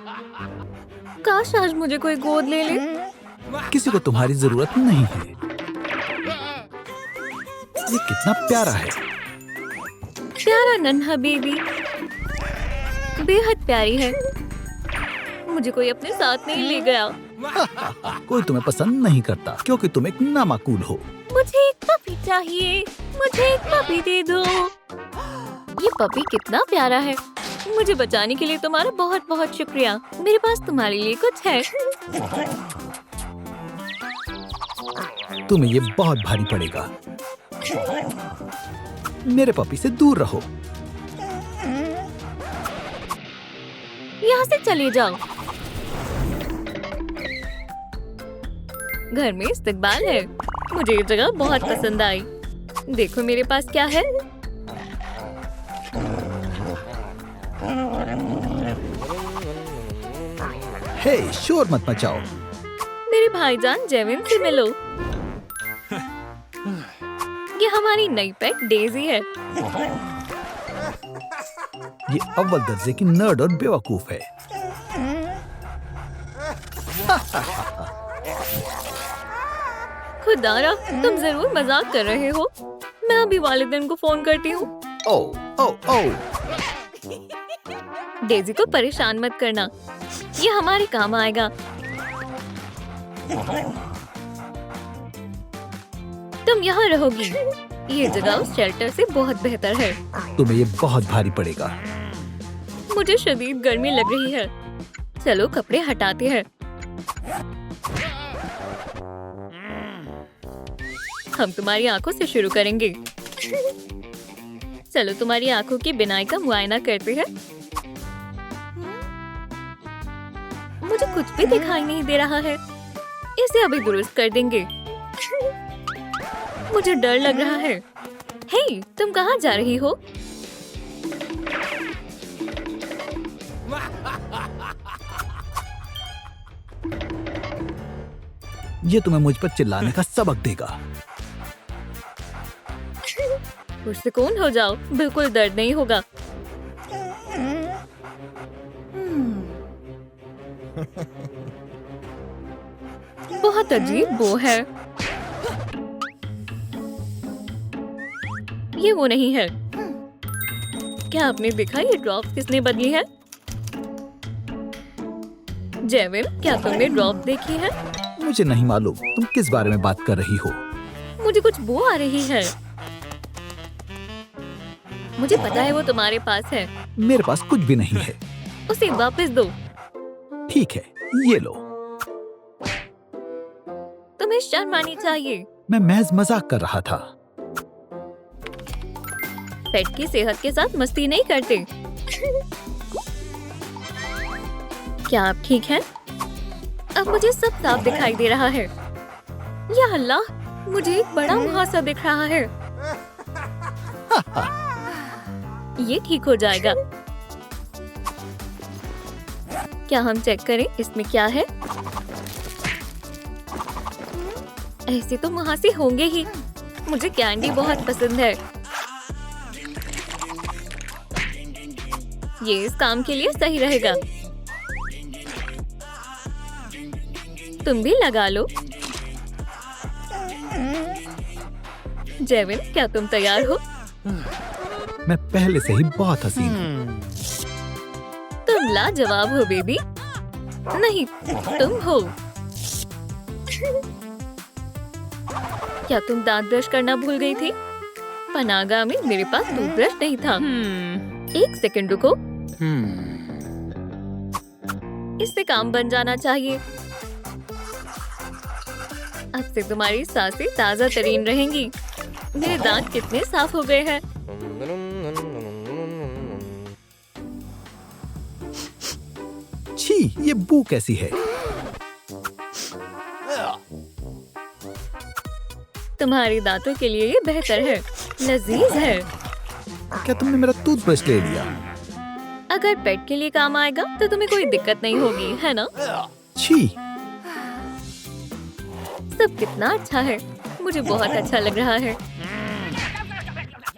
काश आज मुझे कोई गोद ले ले। किसी को तुम्हारी जरूरत नहीं है। ये कितना प्यारा है। प्यारा नन्हा बेबी, बेहद प्यारी है। मुझे कोई अपने साथ नहीं ले गया। कोई तुम्हें पसंद नहीं करता क्योंकि तुम एक नामाकूल हो। मुझे एक पपी चाहिए, मुझे एक पपी दे दो। ये पपी कितना प्यारा है। मुझे बचाने के लिए तुम्हारा बहुत बहुत शुक्रिया। मेरे पास तुम्हारे लिए कुछ है। तुम्हें ये बहुत भारी पड़ेगा। मेरे पपी से दूर रहो। यहाँ से चले जाओ। घर में इस्तकबाल है। मुझे ये जगह बहुत पसंद आई। देखो मेरे पास क्या है। हे, शोर मत मचाओ। मेरे भाईजान जेविन से मिलो। ये हमारी नई पेट डेजी है। ये अव्वल दर्जे की नर्ड और बेवकूफ है। खुदारा, तुम जरूर मजाक कर रहे हो। मैं अभी वालिदैन को फोन करती हूँ। ओ ओ ओ। डेजी को परेशान मत करना, ये हमारे काम आएगा। तुम यहाँ रहोगी। ये जगह उस शेल्टर से बहुत बेहतर है। तुम्हें ये बहुत भारी पड़ेगा। मुझे शदीद गर्मी लग रही है। चलो कपड़े हटाते हैं। हम तुम्हारी आंखों से शुरू करेंगे। चलो तुम्हारी आंखों की बिनाई का मुआयना करते हैं। मुझे कुछ भी दिखाई नहीं दे रहा है। इसे अभी दुरुस्त कर देंगे। मुझे डर लग रहा है। हे, तुम कहाँ जा रही हो? ये तुम्हें मुझ पर चिल्लाने का सबक देगा। पुरसुकून हो जाओ, बिल्कुल दर्द नहीं होगा। बहुत अजीब बो है। ये वो नहीं है। क्या आपने देखा ये ड्रॉप किसने बदली है? जेविन, क्या तुमने ड्रॉप देखी है? मुझे नहीं मालूम तुम किस बारे में बात कर रही हो। मुझे कुछ बो आ रही है। मुझे पता है वो तुम्हारे पास है। मेरे पास कुछ भी नहीं है। उसे वापस दो। ठीक है, ये लो। तुम्हें शर्म आनी चाहिए। मैं महज मजाक कर रहा था। पेट की सेहत के साथ मस्ती नहीं करते। क्या आप ठीक हैं? अब मुझे सब साफ दिखाई दे रहा है। या अल्लाह, मुझे एक बड़ा मुहासा दिख रहा है। ये ठीक हो जाएगा। क्या हम चेक करें इसमें क्या है? ऐसे तो मुहासे होंगे ही। मुझे कैंडी बहुत पसंद है। ये इस काम के लिए सही रहेगा। तुम भी लगा लो। जेविन, क्या तुम तैयार हो? मैं पहले से ही बहुत हसीन हूँ। तुम लाजवाब हो बेबी। नहीं, तुम हो। क्या तुम दांत ब्रश करना भूल गई थी? पनागा में मेरे पास टूथब्रश नहीं था। एक सेकंड रुको। इससे काम बन जाना चाहिए। अब से तुम्हारी सांसें ताजा तरीन रहेंगी। मेरे दांत कितने साफ हो गए हैं। छी, ये बू कैसी है? तुम्हारे दांतों के लिए ये बेहतर है। लजीज है। क्या तुमने मेरा टूथब्रश ले लिया? अगर पेट के लिए काम आएगा तो तुम्हें कोई दिक्कत नहीं होगी, है ना? छी, सब कितना अच्छा है। मुझे बहुत अच्छा लग रहा है।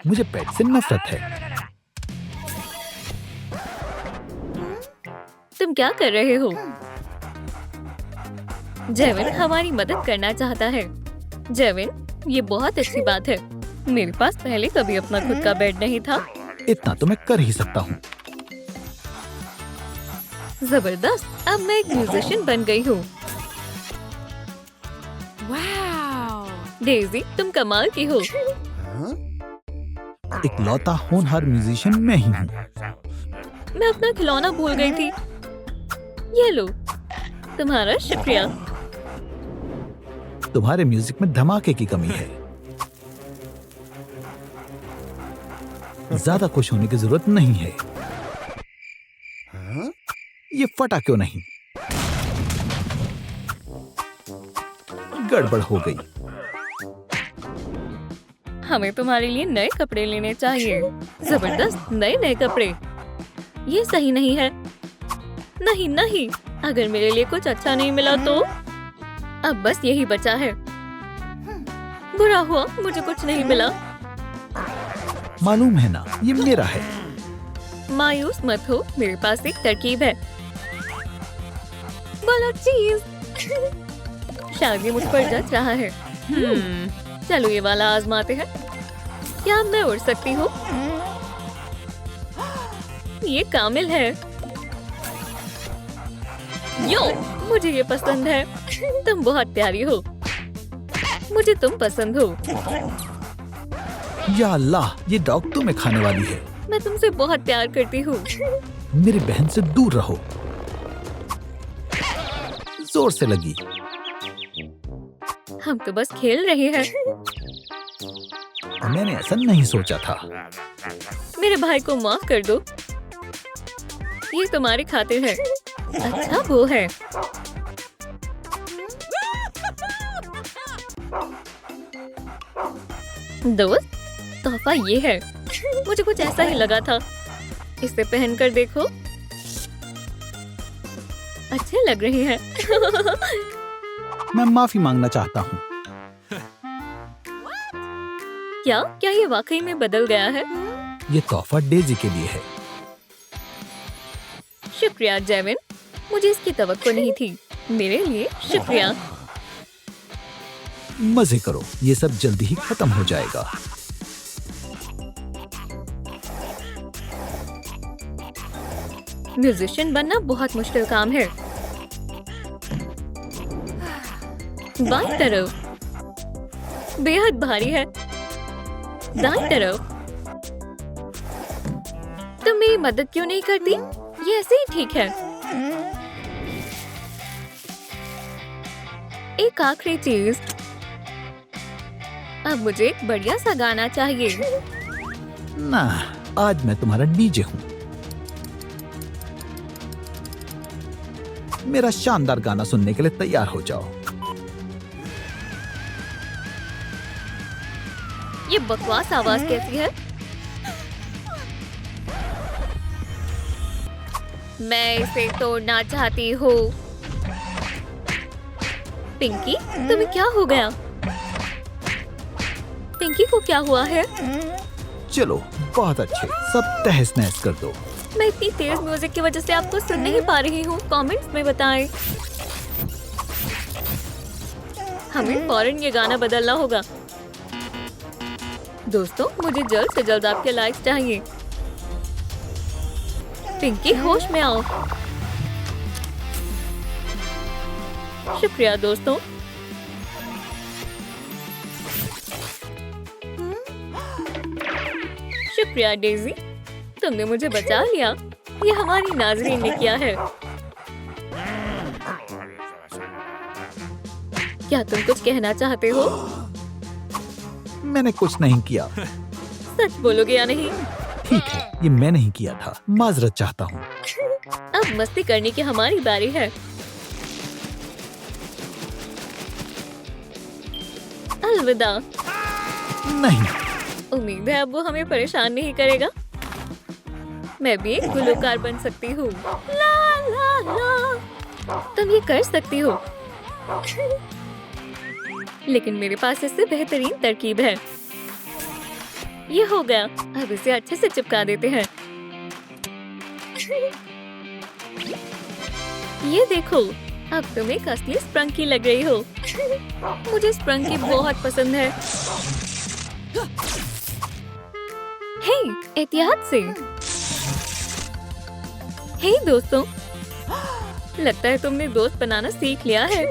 मुझे पेट से नफरत है। तुम क्या कर रहे हो? जेविन हमारी मदद करना चाहता है। जेविन, ये बहुत अच्छी बात है। मेरे पास पहले कभी अपना खुद का बेड नहीं था। इतना तो मैं कर ही सकता हूँ। जबरदस्त, अब मैं एक म्यूजिशियन बन गई हूँ। डेज़ी, तुम कमाल की हो। इकलौता होनहार म्यूजिशियन मैं ही हूँ। मैं अपना खिलौना भूल गई थी। ये लो, तुम्हारा शुक्रिया। तुम्हारे म्यूजिक में धमाके की कमी है। ज्यादा खुश होने की जरूरत नहीं है। ये फटा क्यों नहीं? गड़बड़ हो गई। हमें तुम्हारे लिए नए कपड़े लेने चाहिए। जबरदस्त, नए नए कपड़े। ये सही नहीं है। नहीं नहीं, अगर मेरे लिए कुछ अच्छा नहीं मिला तो? अब बस यही बचा है। बुरा हुआ, मुझे कुछ नहीं मिला। मालूम है ना, ये मेरा है। मायूस मत हो, मेरे पास एक तरकीब है। बोलो चीज। शायद ये मुझ पर जच रहा है। चलो ये वाला आजमाते हैं। क्या मैं उड़ सकती हूँ? ये कामिल है। यो, मुझे ये पसंद है। तुम बहुत प्यारी हो। मुझे तुम पसंद हो। या अल्लाह, ये डॉग तुम्हें खाने वाली है। मैं तुमसे बहुत प्यार करती हूँ। मेरी बहन से दूर रहो। जोर से लगी। हम तो बस खेल रहे हैं। मैंने ऐसा नहीं सोचा था। मेरे भाई को माफ कर दो। ये तुम्हारी खातिर है। अच्छा वो है। दोस्त, तोहफा ये है। मुझे कुछ ऐसा ही लगा था। इसे पहनकर देखो। अच्छे लग रहे हैं। मैं माफी मांगना चाहता हूँ। क्या ये वाकई में बदल गया है? ये तोहफा डेजी के लिए है। शुक्रिया जेविन, मुझे इसकी तवक्को नहीं थी। मेरे लिए शुक्रिया। मजे करो, ये सब जल्दी ही खत्म हो जाएगा। म्यूजिशियन बनना बहुत मुश्किल काम है। बाईं तरफ बेहद भारी है। दाईं तरफ। तुम मेरी मदद क्यों नहीं करती? ये ऐसे ही ठीक है। एक आखिरी चीज। अब मुझे एक बढ़िया सा गाना चाहिए। ना, आज मैं तुम्हारा डीजे हूँ। मेरा शानदार गाना सुनने के लिए तैयार हो जाओ। ये बकवास आवाज कैसी है? मैं इसे तोड़ना चाहती हूँ। पिंकी, तुम्हें क्या हो गया? पिंकी को क्या हुआ है? चलो, बहुत अच्छे, सब तहस नहस कर दो। मैं इतनी तेज म्यूजिक की वजह से आपको सुन नहीं पा रही हूँ। कमेंट्स में बताएं। हमें फौरन ये गाना बदलना होगा। दोस्तों, मुझे जल्द से जल्द आपके लाइक्स चाहिए। पिंकी, होश में आओ। शुक्रिया दोस्तों। शुक्रिया डेजी, तुमने मुझे बचा लिया। ये हमारी नाज़रीन ने किया है। क्या तुम कुछ कहना चाहते हो? मैंने कुछ नहीं किया। सच बोलोगे या नहीं? ठीक है, ये मैं नहीं किया था। माजरत चाहता हूँ। अब मस्ती करने की हमारी बारी है। अलविदा। नहीं। उम्मीद है अब वो हमें परेशान नहीं करेगा। मैं भी एक गुलकार बन सकती हूँ। ला ला ला। तुम ये कर सकती हो। लेकिन मेरे पास इससे बेहतरीन तरकीब है। ये हो गया। अब इसे अच्छे से चिपका देते हैं। ये देखो, अब तुम एक असली स्प्रंकी लग रही हो। मुझे स्प्रंकी बहुत पसंद है। हे, एहतियात से। हे दोस्तों, लगता है तुमने दोस्त बनाना सीख लिया है।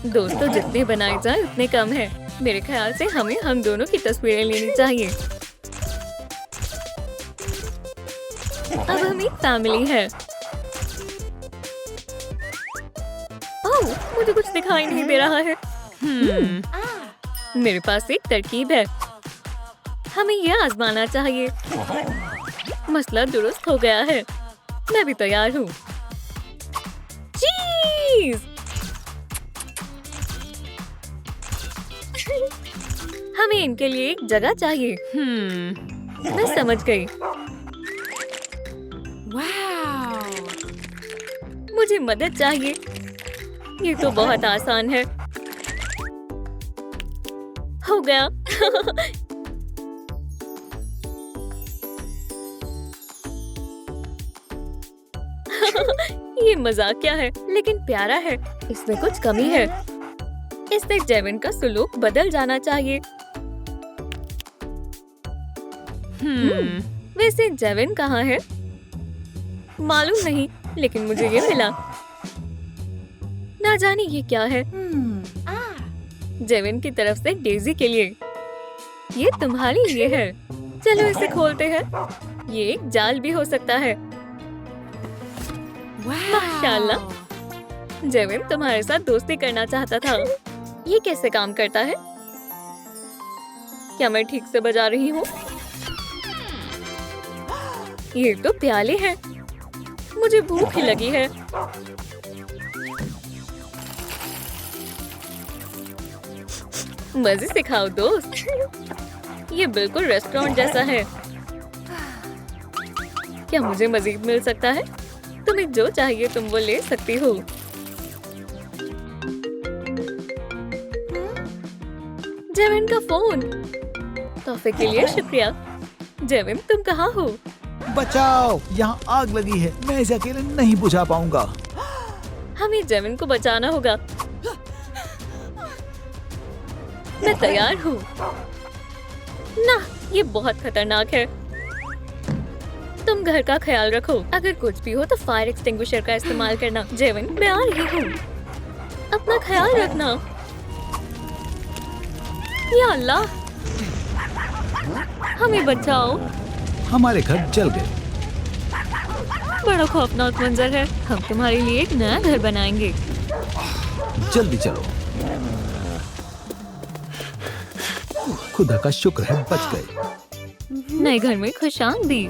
दोस्तों जितने बनाए जाए उतने कम है। मेरे ख्याल से हमें हम दोनों की तस्वीरें लेनी चाहिए। अब हम एक फैमिली है। ओह, मुझे कुछ दिखाई नहीं दे रहा है। मेरे पास एक तरकीब है। हमें यह आजमाना चाहिए। मसला दुरुस्त हो गया है। मैं भी तैयार हूँ। चीज़! हमें इनके लिए एक जगह चाहिए। मैं समझ गई। मुझे मदद चाहिए। ये तो बहुत आसान है। हो गया। ये मजाक क्या है, लेकिन प्यारा है। इसमें कुछ कमी है। इससे जेविन का सुलूक बदल जाना चाहिए। वैसे जेविन कहाँ है? मालूम नहीं, लेकिन मुझे ये मिला। ना जाने ये क्या है। जेविन की तरफ से डेजी के लिए। ये तुम्हारे लिए है। चलो इसे खोलते हैं। ये एक जाल भी हो सकता है। माशाल्लाह। जेविन तुम्हारे साथ दोस्ती करना चाहता था। ये कैसे काम करता है? क्या मैं ठीक से बजा रही हूँ? ये तो प्याले हैं। मुझे भूख ही लगी है। मजे से खाओ दोस्त। ये बिल्कुल रेस्टोरेंट जैसा है। क्या मुझे मजीद मिल सकता है? तुम्हें जो चाहिए तुम वो ले सकती हो। जेविन का फोन। तोहफे के लिए शुक्रिया। जेविन तुम कहाँ हो? बचाओ, यहाँ आग लगी है। मैं इसे अकेले नहीं बुझा पाऊंगा। हमें जेविन को बचाना होगा। मैं तैयार हूँ। ना, ये बहुत खतरनाक है। तुम घर का ख्याल रखो। अगर कुछ भी हो तो फायर एक्सटिंग्विशर का इस्तेमाल करना। जेविन, मैं आ रही हूँ। अपना ख्याल रखना। या अल्लाह, हमें बचाओ। हमारे घर जल गए। बड़ा खौफनाक मंजर है। हम तुम्हारे लिए एक नया घर बनाएंगे। जल्दी चलो। खुदा का शुक्र है, बच गए। नए घर में खुशामदी।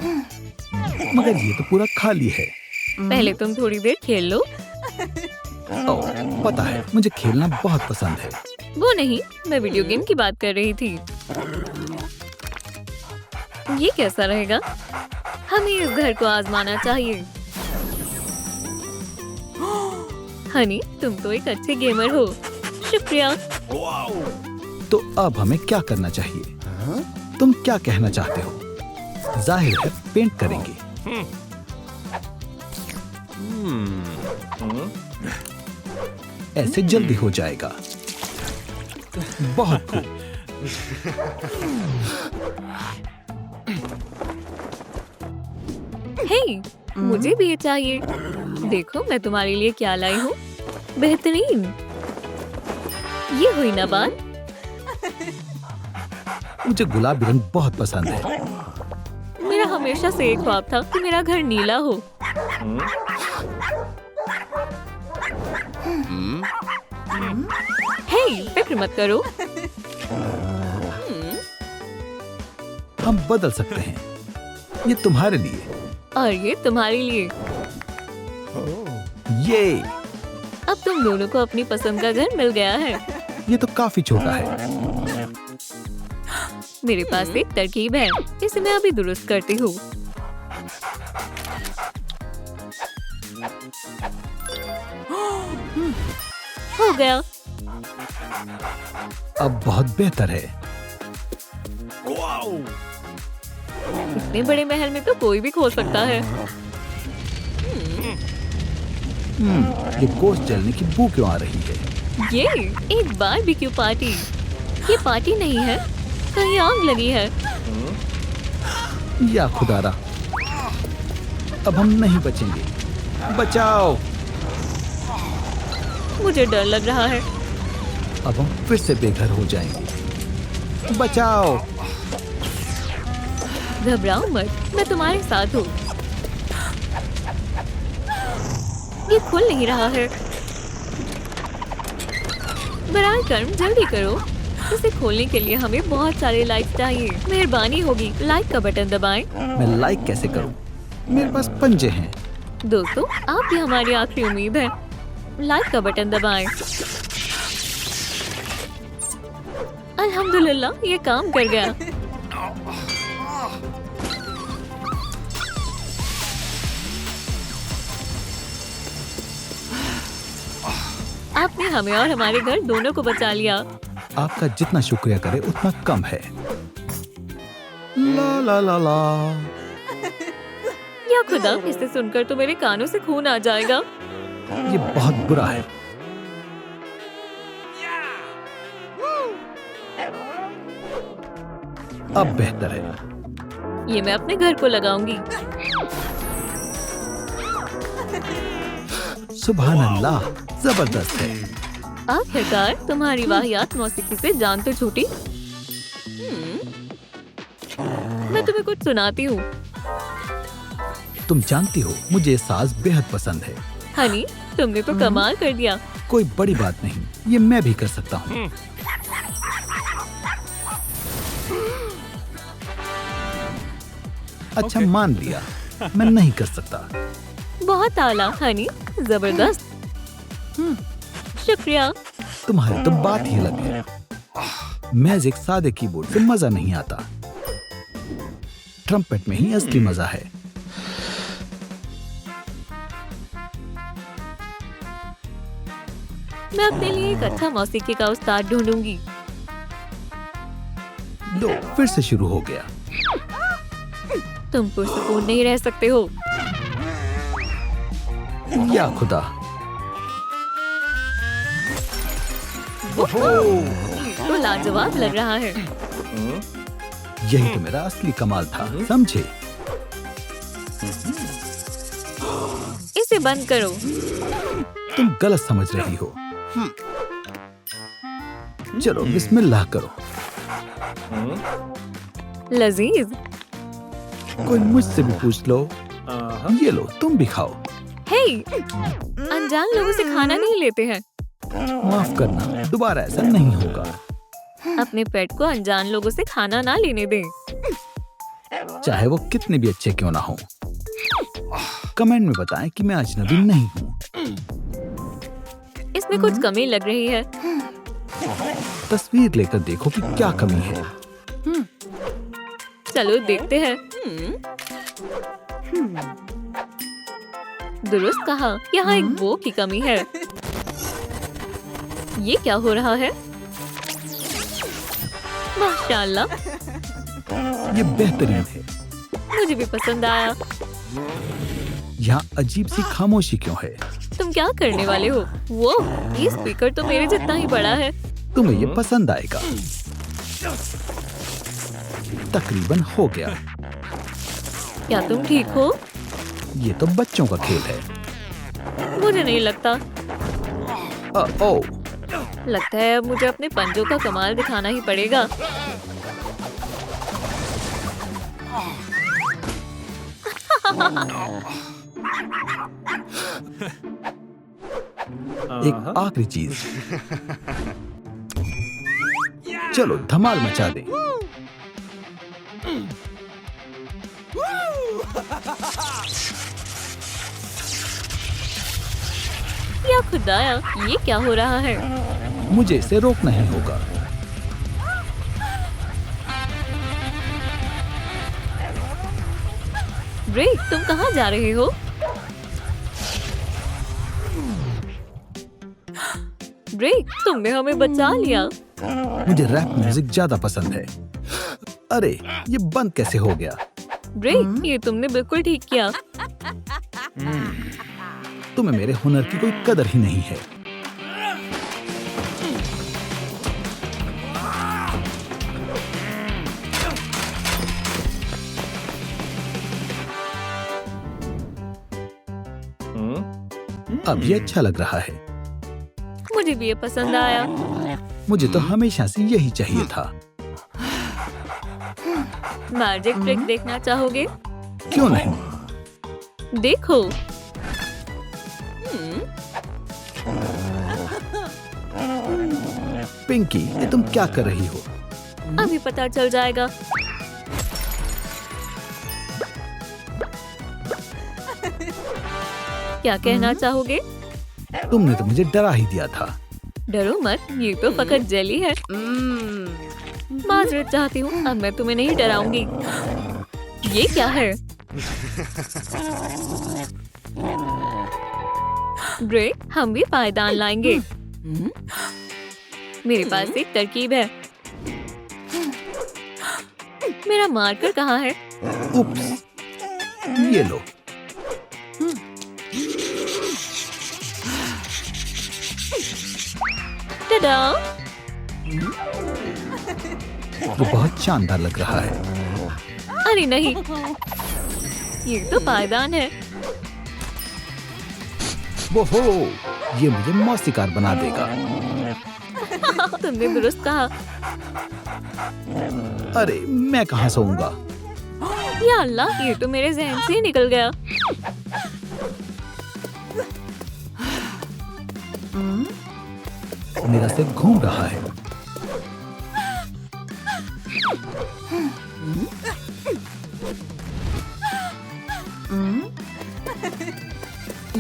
मगर ये तो पूरा खाली है। पहले तुम थोड़ी देर खेल लो। ओह, पता है, मुझे खेलना बहुत पसंद है। वो नहीं, मैं वीडियो गेम की बात कर रही थी। ये कैसा रहेगा? हमें इस घर को आजमाना चाहिए। हनी, तुम तो एक अच्छे गेमर हो। शुक्रिया। तो अब हमें क्या करना चाहिए? तुम क्या कहना चाहते हो? जाहिर है पेंट करेंगे। ऐसे जल्दी हो जाएगा। बहुत खूब। हे, मुझे भी ये चाहिए। देखो मैं तुम्हारे लिए क्या लाई हूँ। बेहतरीन। ये हुई ना बात। मुझे गुलाबी रंग बहुत पसंद है। मेरा हमेशा से एक ख्वाब था कि मेरा घर नीला हो। हे, फिक्र मत करो। हम बदल सकते हैं। ये तुम्हारे लिए। और ये तुम्हारे लिए। ये अब तुम दोनों को अपनी पसंद का घर मिल गया है। ये तो काफी छोटा है। मेरे पास एक तरकीब है। इसे मैं अभी दुरुस्त करती हूँ। हो गया। अब बहुत बेहतर है। इतने बड़े महल में तो कोई भी खोल सकता है। ये गोश्त जलने की बू क्यों आ रही है? ये एक बारबेक्यू पार्टी। ये पार्टी नहीं है, कहीं आग लगी है। या खुदारा, अब हम नहीं बचेंगे। बचाओ! मुझे डर लग रहा है। अब हम फिर से बेघर हो जाएंगे। बचाओ! घबराओ मत, मैं तुम्हारे साथ हूँ। ये खुल नहीं रहा है। बराए कर्म, जल्दी करो। इसे खोलने के लिए हमें बहुत सारे लाइक चाहिए। मेहरबानी होगी, लाइक का बटन दबाएं। मैं लाइक कैसे करूं? मेरे पास पंजे हैं। दोस्तों, आप ही हमारी आखिरी उम्मीद है। लाइक का बटन दबाएं। अल्हम्दुलिल्लाह, ये काम कर गया। आपने हमें और हमारे घर दोनों को बचा लिया। आपका जितना शुक्रिया करे उतना कम है। ला ला ला ला। या खुदा, इसे सुनकर तो मेरे कानों से खून आ जाएगा। ये बहुत बुरा है। अब बेहतर है। ये मैं अपने घर को लगाऊंगी। सुभान अल्लाह, जबरदस्त है। आखिरकार तुम्हारी वाहियात मौसीकी से जान तो छूटी। मैं तुम्हें कुछ सुनाती हूँ। तुम जानती हो, मुझे साज बेहद पसंद है। हनी, तुमने तो कमाल कर दिया। कोई बड़ी बात नहीं, ये मैं भी कर सकता हूँ। अच्छा, मान लिया, मैं नहीं कर सकता। बहुत आला हनी, जबरदस्त। शुक्रिया। तुम्हारी तो बात ही अलग है। मैज एक सादे कीबोर्ड से मजा नहीं आता। ट्रम्पेट में ही असली मजा है। मैं अपने लिए एक अच्छा मौसीकी का उस्ताद ढूंढूंगी। लो, फिर से शुरू हो गया। तुम पुरसुकून नहीं रह सकते हो। या खुदा, तो लाजवाब लग रहा है। यही तो मेरा असली कमाल था, समझे? इसे बंद करो। तुम गलत समझ रही हो। चलो बिस्मिल्लाह करो। लजीज। कोई मुझसे भी पूछ लो। ये लो, तुम भी खाओ। हे, अनजान लोगों से खाना नहीं लेते हैं। माफ करना, दोबारा ऐसा नहीं होगा। अपने पेट को अनजान लोगों से खाना ना लेने दें। चाहे वो कितने भी अच्छे क्यों ना हो। कमेंट में बताएं कि मैं अजनबी नहीं हूँ। इसमें कुछ कमी लग रही है। तस्वीर लेकर देखो कि क्या कमी है। चलो देखते हैं। दुरुस्त कहा, यहाँ एक वो की कमी है। ये क्या हो रहा है? माशाल्लाह, ये बेहतरीन है। मुझे भी पसंद आया। यहाँ अजीब सी खामोशी क्यों है? तुम क्या करने वाले हो? वो ये स्पीकर तो मेरे जितना ही बड़ा है। तुम्हें ये पसंद आएगा। तकरीबन हो गया। क्या तुम ठीक हो? ये तो बच्चों का खेल है। मुझे नहीं लगता। ओ, लगता है अब मुझे अपने पंजों का कमाल दिखाना ही पड़ेगा। एक आखिरी चीज। चलो धमाल मचा दें। या खुदाया, ये क्या हो रहा है? मुझे इसे रोकना ही होगा। ब्रेक, तुम कहाँ जा रहे हो? ब्रेक, तुमने हमें बचा लिया। मुझे रैप म्यूजिक ज्यादा पसंद है। अरे, ये बंद कैसे हो गया? ब्रेक, ये तुमने बिल्कुल ठीक किया। तुम्हें मेरे हुनर की कोई कदर ही नहीं है। अब ये अच्छा लग रहा है। मुझे भी ये पसंद आया। मुझे तो हमेशा से यही चाहिए था। मैजिक ट्रिक देखना चाहोगे? क्यों नहीं? देखो। पिंकी, ये तुम क्या कर रही हो? अभी पता चल जाएगा। क्या कहना चाहोगे? तुमने तो मुझे डरा ही दिया था। डरो मत, ये तो फकत जेली है। माजरत चाहती हूँ, अब मैं तुम्हें नहीं डराऊंगी। ये क्या है? ग्रे, हम भी पायदान लाएंगे। मेरे पास एक तरकीब है। मेरा मार्कर कहाँ है? उप्स, ये लो। टडा! वो बहुत शानदार लग रहा है। अरे नहीं, ये तो पायदान है। वो हो, ये मुझे मौसीकार बना देगा। तुमने दुरुस्त कहा। अरे मैं कहाँ सोऊंगा? या अल्लाह, ये तो मेरे जहन से ही निकल गया। मेरा सिर घूम रहा है।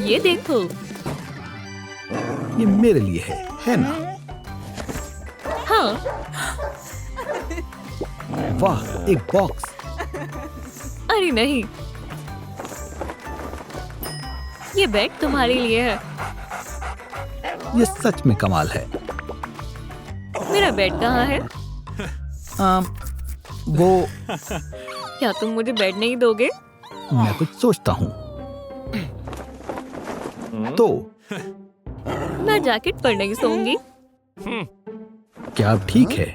ये देखो। ये मेरे लिए है ना? हाँ, वाह, एक बॉक्स। अरे नहीं, ये बैग तुम्हारे लिए है। ये सच में कमाल है। मेरा बेड कहाँ है? वो क्या तुम मुझे बेड नहीं दोगे? मैं कुछ सोचता हूँ। तो मैं जैकेट पर नहीं सोऊंगी। क्या अब ठीक है?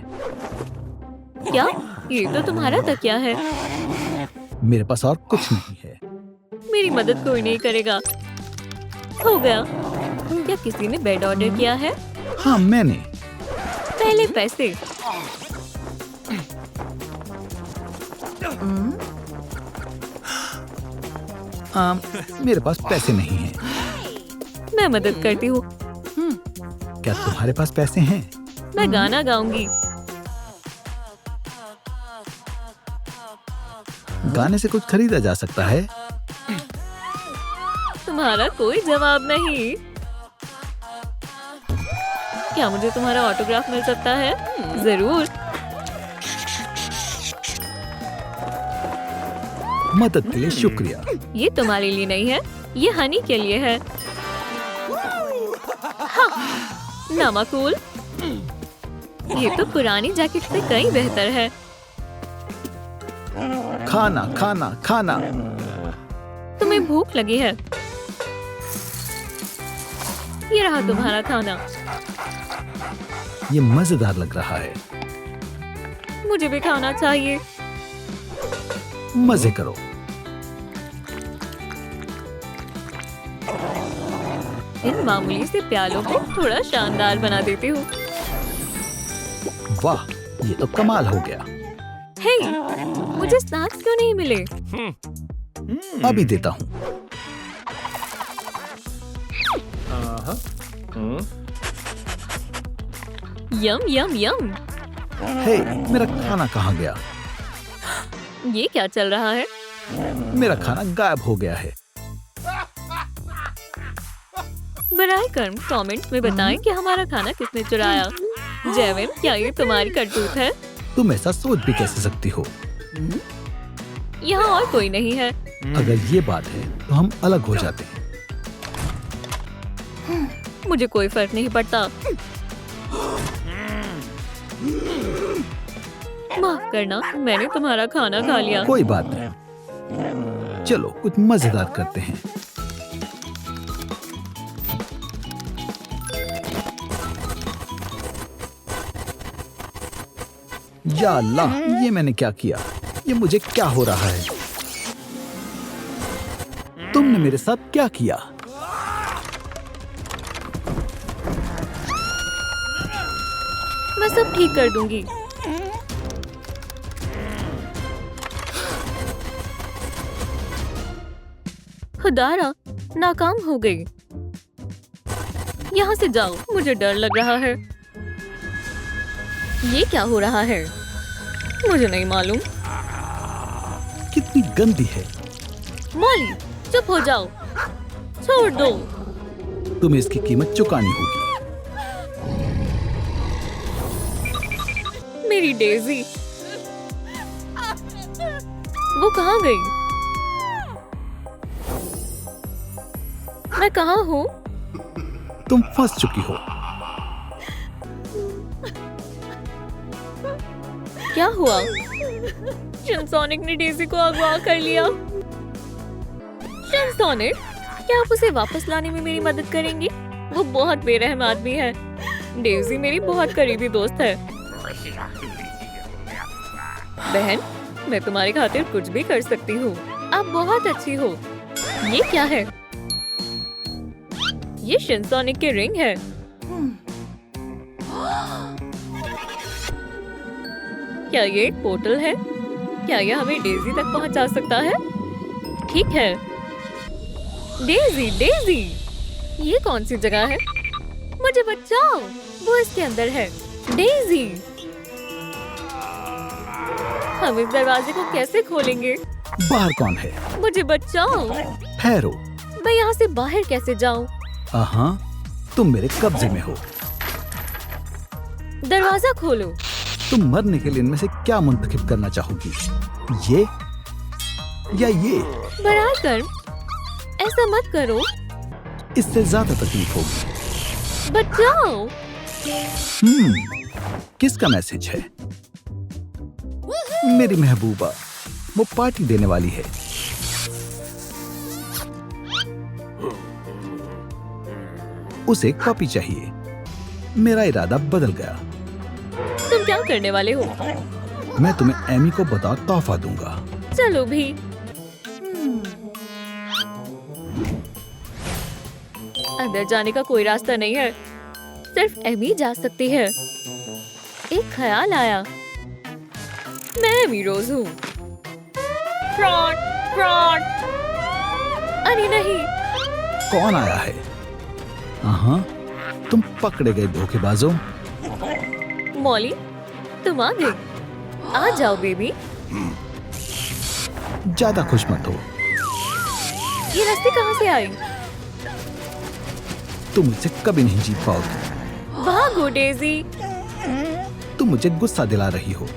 क्या? ये तो तुम्हारा तकिया है। मेरे पास और कुछ नहीं है। मेरी मदद कोई नहीं करेगा। हो गया। क्या किसी ने बेड ऑर्डर किया है? हाँ, मैंने। पहले पैसे। मेरे पास पैसे नहीं हैं। मैं मदद करती हूँ। क्या तुम्हारे पास पैसे हैं? मैं गाना गाऊंगी। गाने से कुछ खरीदा जा सकता है? तुम्हारा कोई जवाब नहीं। क्या मुझे तुम्हारा ऑटोग्राफ मिल सकता है? जरूर। मदद के लिए शुक्रिया। ये तुम्हारे लिए नहीं है, ये हनी के लिए है। हाँ, नामाकूल। ये तो पुरानी जैकेट से कहीं बेहतर है। खाना खाना खाना। तुम्हें भूख लगी है? ये रहा तुम्हारा खाना। ये मजेदार लग रहा है। मुझे भी खाना चाहिए। मजे करो। इन मामूली से प्यालों को थोड़ा शानदार बना देती हूँ। वाह, ये तो कमाल हो गया। हे, मुझे स्नैक्स क्यों नहीं मिले? अभी देता हूँ। यम यम यम। हे, मेरा खाना कहाँ गया? ये क्या चल रहा है? मेरा खाना गायब हो गया है। बराए कर्म कमेंट्स में बताएं कि हमारा खाना किसने चुराया। जेविन, क्या ये तुम्हारी करतूत है? तुम ऐसा सोच भी कैसे सकती हो? यहाँ और कोई नहीं है। अगर ये बात है तो हम अलग हो जाते हैं। मुझे कोई फर्क नहीं पड़ता। माफ करना, मैंने तुम्हारा खाना खा लिया। कोई बात नहीं। चलो कुछ मजेदार करते हैं। या अल्लाह, ये मैंने क्या किया? ये मुझे क्या हो रहा है? तुमने मेरे साथ क्या किया? मैं सब ठीक कर दूंगी। खुदारा, नाकाम हो गई। यहाँ से जाओ, मुझे डर लग रहा है। ये क्या हो रहा है? मुझे नहीं मालूम। कितनी गंदी है। मॉली, चुप हो जाओ, छोड़ दो। तुम्हें इसकी कीमत चुकानी होगी। मेरी डेजी, वो कहाँ गई? मैं कहाँ हूँ? तुम फंस चुकी हो। क्या हुआ? शिनसोनिक ने डेजी को अगवा कर लिया। शिनसोनिक, क्या आप उसे वापस लाने में मेरी मदद करेंगी? वो बहुत बेरहम आदमी है। डेजी मेरी बहुत करीबी दोस्त है। बहन, मैं तुम्हारी खातिर कुछ भी कर सकती हूँ। आप बहुत अच्छी हो। ये क्या है? ये शिनसोनिक के रिंग है। क्या ये एक पोर्टल है? क्या यह हमें डेजी तक पहुंचा सकता है? ठीक है। डेजी, डेजी, ये कौन सी जगह है? मुझे बचाओ, वो इसके अंदर है। डेजी, हम इस दरवाजे को कैसे खोलेंगे? बाहर कौन है? मुझे बचाओ। ठहरो। मैं यहाँ से बाहर कैसे जाऊँ? हाँ, तुम मेरे कब्जे में हो। दरवाजा खोलो। तुम मरने के लिए इनमें से क्या मुंतखब करना चाहोगी? ये या ये? बराकर, ऐसा मत करो। इससे ज्यादा तकलीफ होगी। बचाओ। किसका मैसेज है? मेरी महबूबा, वो पार्टी देने वाली है। उसे कॉपी चाहिए। मेरा इरादा बदल गया। तुम क्या करने वाले हो? मैं तुम्हें एमी को बतौर तोहफा दूंगा। चलो भी। अंदर जाने का कोई रास्ता नहीं है, सिर्फ एमी जा सकती है। एक ख्याल आया, मैं एमी रोज हूँ। Fraud, fraud. अरे नहीं। कौन आया है? हाँ, तुम पकड़े गए धोखेबाजों। मॉली, तुम आ गई। आ जाओ बेबी। ज्यादा खुश मत हो। ये रास्ते कहाँ से आई? तुम मुझसे कभी नहीं जीत पाओगे। भागो डेजी। तुम मुझे गुस्सा दिला रही हो।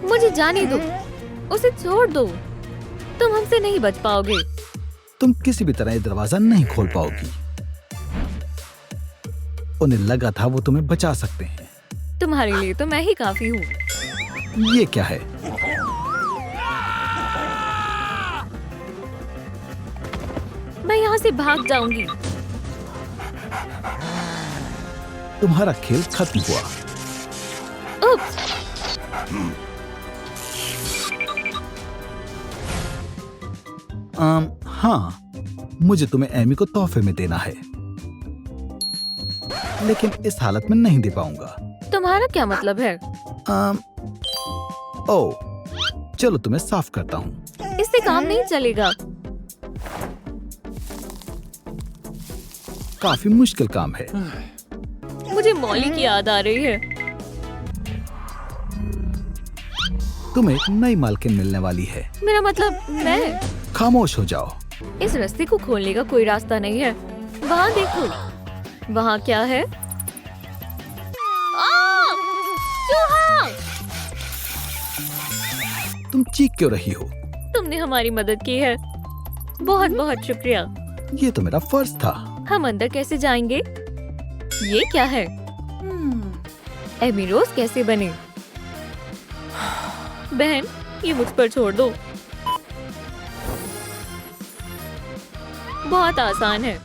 मुझे जाने दो, उसे छोड़ दो। तुम हमसे नहीं बच पाओगे। तुम किसी भी तरह ये दरवाजा नहीं खोल पाओगी। उन्हें लगा था वो तुम्हें बचा सकते हैं। तुम्हारे लिए तो मैं ही काफी हूँ। ये क्या है? मैं यहाँ से भाग जाऊंगी। तुम्हारा खेल खत्म हुआ। उप्स। हाँ, मुझे तुम्हें एमी को तोहफे में देना है, लेकिन इस हालत में नहीं दे पाऊंगा। तुम्हारा क्या मतलब है? ओ, चलो तुम्हें साफ करता हूँ। इससे काम नहीं चलेगा। काफी मुश्किल काम है। मुझे मॉली की याद आ रही है। तुम्हें एक नई मालकिन मिलने वाली है। मेरा मतलब मैं। खामोश हो जाओ। इस रास्ते को खोलने का कोई रास्ता नहीं है। वहाँ देखो। वहाँ क्या है? चूहा! तुम चीख क्यों रही हो? तुमने हमारी मदद की है। बहुत बहुत शुक्रिया। ये तो मेरा फर्ज था। हम अंदर कैसे जाएंगे? ये क्या है? एमी रोज कैसे बने? बहन, ये मुझ पर छोड़ दो। बहुत आसान है।